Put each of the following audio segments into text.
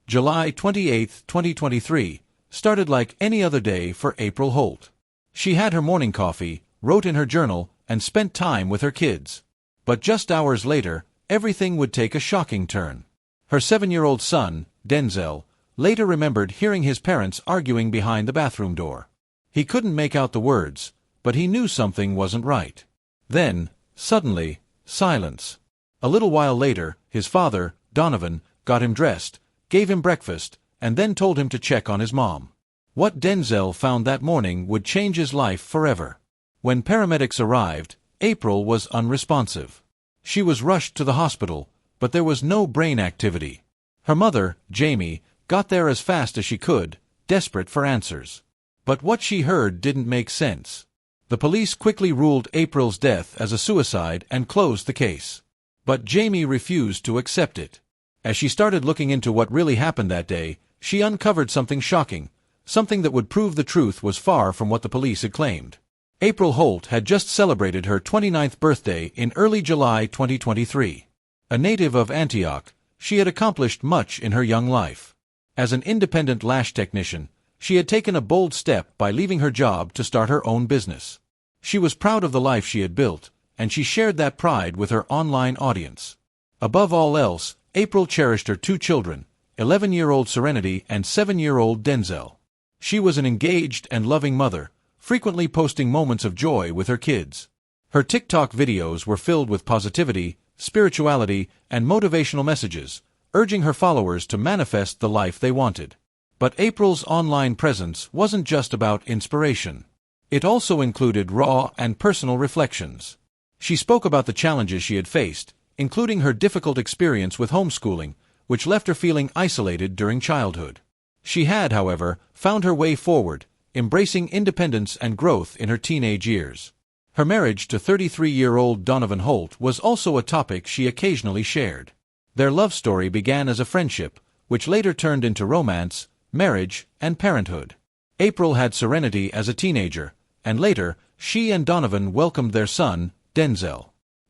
July 28, 2023, started like any other day for April Holt. She had her morning coffee, wrote in her journal, and spent time with her kids. But just hours later, everything would take a shocking turn. Her 7-year-old son, Denzel, later remembered hearing his parents arguing behind the bathroom door. He couldn't make out the words, but he knew something wasn't right. Then, suddenly, silence. A little while later, his father, Donovan, got him dressed, gave him breakfast, and then told him to check on his mom. What Denzel found that morning would change his life forever. When paramedics arrived, April was unresponsive. She was rushed to the hospital, but there was no brain activity. Her mother, Jamie, got there as fast as she could, desperate for answers. But what she heard didn't make sense. The police quickly ruled April's death as a suicide and closed the case. But Jamie refused to accept it. As she started looking into what really happened that day, she uncovered something shocking, something that would prove the truth was far from what the police had claimed. April Holt had just celebrated her 29th birthday in early July 2023. A native of Antioch, she had accomplished much in her young life. As an independent lash technician, she had taken a bold step by leaving her job to start her own business. She was proud of the life she had built, and she shared that pride with her online audience. Above all else, April cherished her 2 children, 11-year-old Serenity and 7-year-old Denzel. She was an engaged and loving mother, frequently posting moments of joy with her kids. Her TikTok videos were filled with positivity, spirituality, and motivational messages, urging her followers to manifest the life they wanted. But April's online presence wasn't just about inspiration. It also included raw and personal reflections. She spoke about the challenges she had faced, including her difficult experience with homeschooling, which left her feeling isolated during childhood. She had, however, found her way forward, embracing independence and growth in her teenage years. Her marriage to 33-year-old Donovan Holt was also a topic she occasionally shared. Their love story began as a friendship, which later turned into romance, marriage, and parenthood. April had Serenity as a teenager, and later, she and Donovan welcomed their son, Denzel.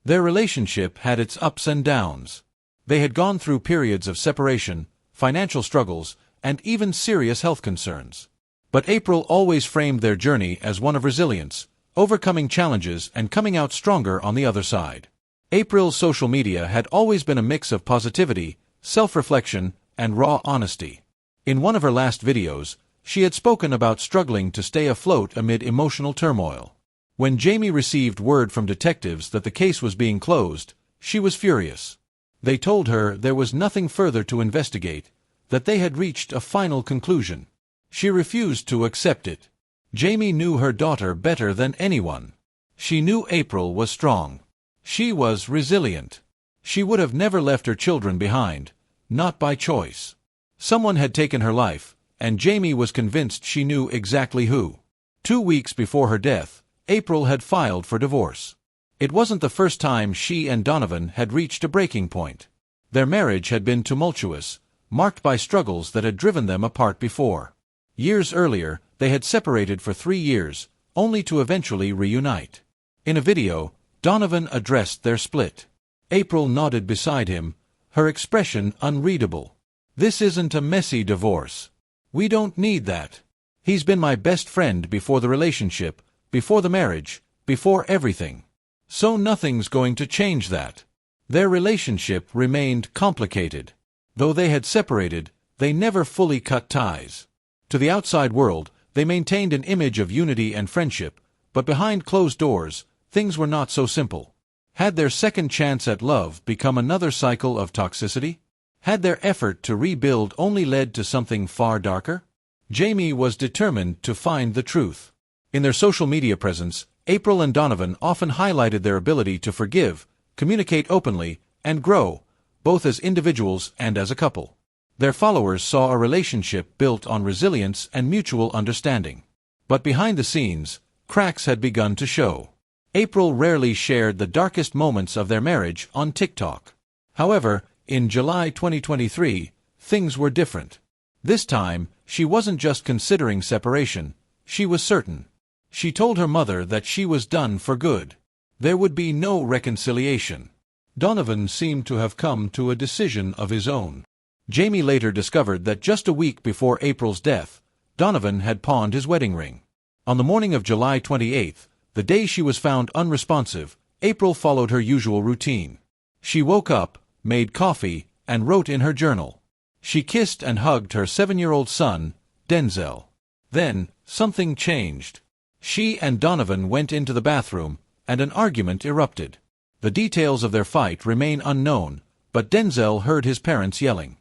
Their relationship had its ups and downs. They had gone through periods of separation, financial struggles, and even serious health concerns. But April always framed their journey as one of resilience, overcoming challenges and coming out stronger on the other side. April's social media had always been a mix of positivity, self-reflection, and raw honesty. In one of her last videos, she had spoken about struggling to stay afloat amid emotional turmoil. When Jamie received word from detectives that the case was being closed, she was furious. They told her there was nothing further to investigate, that they had reached a final conclusion. She refused to accept it. Jamie knew her daughter better than anyone. She knew April was strong. She was resilient. She would have never left her children behind, not by choice. Someone had taken her life, and Jamie was convinced she knew exactly who. 2 weeks before her death, April had filed for divorce. It wasn't the first time she and Donovan had reached a breaking point. Their marriage had been tumultuous, marked by struggles that had driven them apart before. Years earlier, they had separated for 3 years, only to eventually reunite. In a video, Donovan addressed their split. April nodded beside him, her expression unreadable. "This isn't a messy divorce. We don't need that. He's been my best friend before the relationship, before the marriage, before everything. So nothing's going to change that." Their relationship remained complicated. Though they had separated, they never fully cut ties. To the outside world, they maintained an image of unity and friendship, but behind closed doors, things were not so simple. Had their second chance at love become another cycle of toxicity? Had their effort to rebuild only led to something far darker? Jamie was determined to find the truth. In their social media presence, April and Donovan often highlighted their ability to forgive, communicate openly, and grow, both as individuals and as a couple. Their followers saw a relationship built on resilience and mutual understanding. But behind the scenes, cracks had begun to show. April rarely shared the darkest moments of their marriage on TikTok. However, in July 2023, things were different. This time, she wasn't just considering separation, she was certain. She told her mother that she was done for good. There would be no reconciliation. Donovan seemed to have come to a decision of his own. Jamie later discovered that just a week before April's death, Donovan had pawned his wedding ring. On the morning of July 28th, the day she was found unresponsive, April followed her usual routine. She woke up, made coffee, and wrote in her journal. She kissed and hugged her 7-year-old son, Denzel. Then, something changed. She and Donovan went into the bathroom, and an argument erupted. The details of their fight remain unknown, but Denzel heard his parents yelling.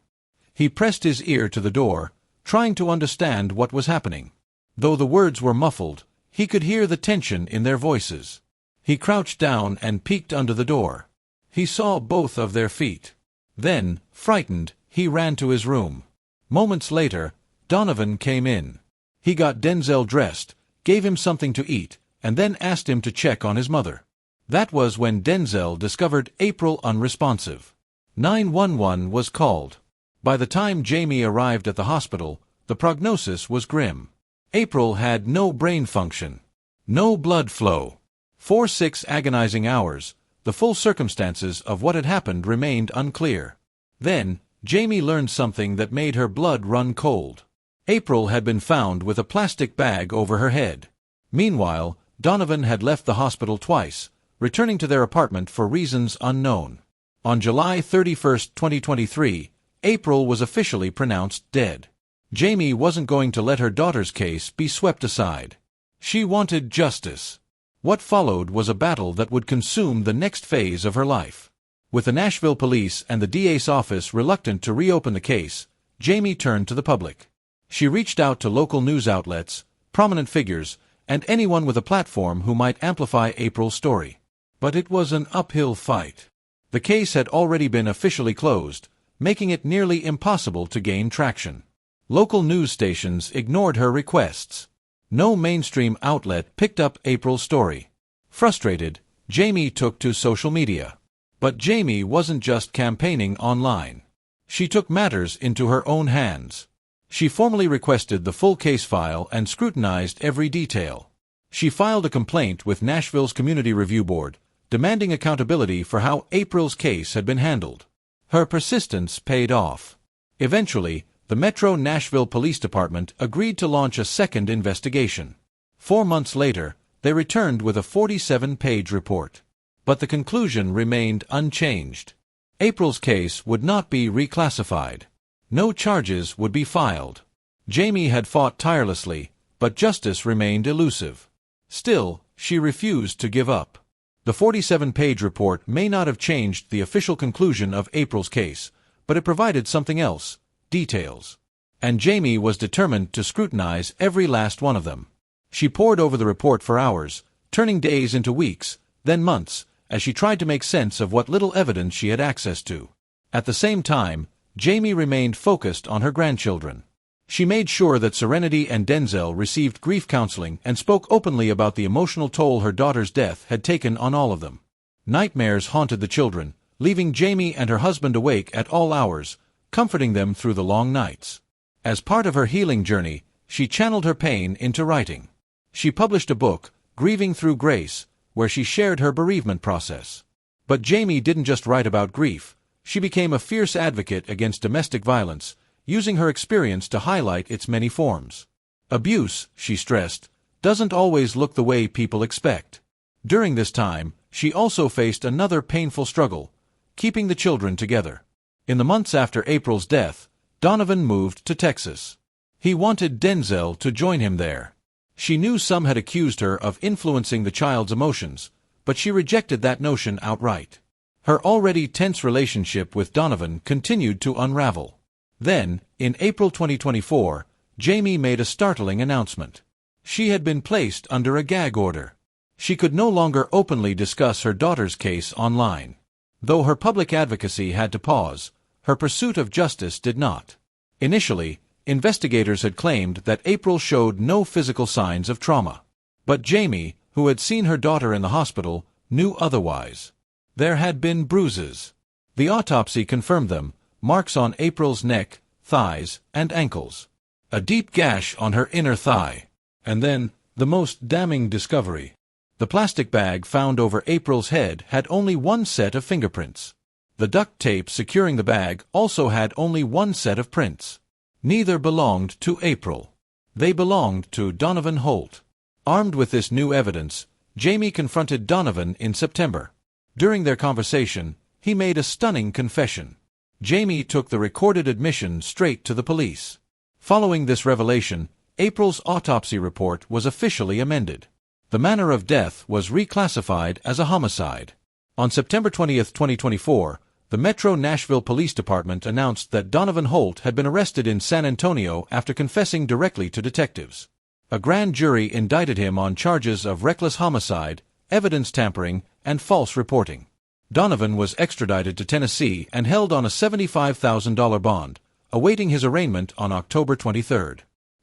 He pressed his ear to the door, trying to understand what was happening. Though the words were muffled, he could hear the tension in their voices. He crouched down and peeked under the door. He saw both of their feet. Then, frightened, he ran to his room. Moments later, Donovan came in. He got Denzel dressed, gave him something to eat, and then asked him to check on his mother. That was when Denzel discovered April unresponsive. 911 was called. By the time Jamie arrived at the hospital, the prognosis was grim. April had no brain function, no blood flow. For 6 agonizing hours, the full circumstances of what had happened remained unclear. Then, Jamie learned something that made her blood run cold. April had been found with a plastic bag over her head. Meanwhile, Donovan had left the hospital twice, returning to their apartment for reasons unknown. On July 31, 2023, April was officially pronounced dead. Jamie wasn't going to let her daughter's case be swept aside. She wanted justice. What followed was a battle that would consume the next phase of her life. With the Nashville police and the DA's office reluctant to reopen the case, Jamie turned to the public. She reached out to local news outlets, prominent figures, and anyone with a platform who might amplify April's story. But it was an uphill fight. The case had already been officially closed, making it nearly impossible to gain traction. Local news stations ignored her requests. No mainstream outlet picked up April's story. Frustrated, Jamie took to social media. But Jamie wasn't just campaigning online. She took matters into her own hands. She formally requested the full case file and scrutinized every detail. She filed a complaint with Nashville's Community Review Board, demanding accountability for how April's case had been handled. Her persistence paid off. Eventually, the Metro Nashville Police Department agreed to launch a second investigation. 4 months later, they returned with a 47-page report. But the conclusion remained unchanged. April's case would not be reclassified. No charges would be filed. Jamie had fought tirelessly, but justice remained elusive. Still, she refused to give up. The 47-page report may not have changed the official conclusion of April's case, but it provided something else: details. And Jamie was determined to scrutinize every last one of them. She pored over the report for hours, turning days into weeks, then months, as she tried to make sense of what little evidence she had access to. At the same time, Jamie remained focused on her grandchildren. She made sure that Serenity and Denzel received grief counseling and spoke openly about the emotional toll her daughter's death had taken on all of them. Nightmares haunted the children, leaving Jamie and her husband awake at all hours, comforting them through the long nights. As part of her healing journey, she channeled her pain into writing. She published a book, Grieving Through Grace, where she shared her bereavement process. But Jamie didn't just write about grief. She became a fierce advocate against domestic violence, using her experience to highlight its many forms. Abuse, she stressed, doesn't always look the way people expect. During this time, she also faced another painful struggle: keeping the children together. In the months after April's death, Donovan moved to Texas. He wanted Denzel to join him there. She knew some had accused her of influencing the child's emotions, but she rejected that notion outright. Her already tense relationship with Donovan continued to unravel. Then, in April 2024, Jamie made a startling announcement. She had been placed under a gag order. She could no longer openly discuss her daughter's case online. Though her public advocacy had to pause, her pursuit of justice did not. Initially, investigators had claimed that April showed no physical signs of trauma. But Jamie, who had seen her daughter in the hospital, knew otherwise. There had been bruises. The autopsy confirmed them: marks on April's neck, thighs, and ankles. A deep gash on her inner thigh. And then, the most damning discovery. The plastic bag found over April's head had only one set of fingerprints. The duct tape securing the bag also had only one set of prints. Neither belonged to April. They belonged to Donovan Holt. Armed with this new evidence, Jamie confronted Donovan in September. During their conversation, he made a stunning confession. Jamie took the recorded admission straight to the police. Following this revelation, April's autopsy report was officially amended. The manner of death was reclassified as a homicide. On September 20, 2024, the Metro Nashville Police Department announced that Donovan Holt had been arrested in San Antonio after confessing directly to detectives. A grand jury indicted him on charges of reckless homicide, evidence tampering, and false reporting. Donovan was extradited to Tennessee and held on a $75,000 bond, awaiting his arraignment on October 23.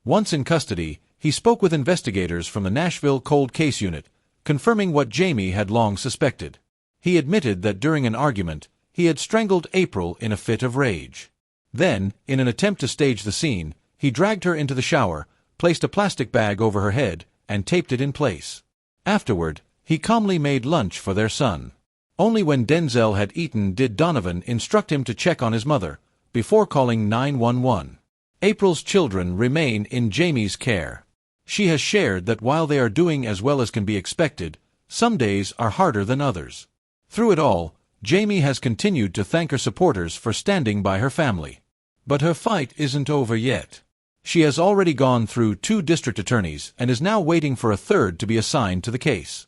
Once in custody, he spoke with investigators from the Nashville Cold Case Unit, confirming what Jamie had long suspected. He admitted that during an argument, he had strangled April in a fit of rage. Then, in an attempt to stage the scene, he dragged her into the shower, placed a plastic bag over her head, and taped it in place. Afterward, he calmly made lunch for their son. Only when Denzel had eaten did Donovan instruct him to check on his mother, before calling 911. April's children remain in Jamie's care. She has shared that while they are doing as well as can be expected, some days are harder than others. Through it all, Jamie has continued to thank her supporters for standing by her family. But her fight isn't over yet. She has already gone through 2 district attorneys and is now waiting for a third to be assigned to the case.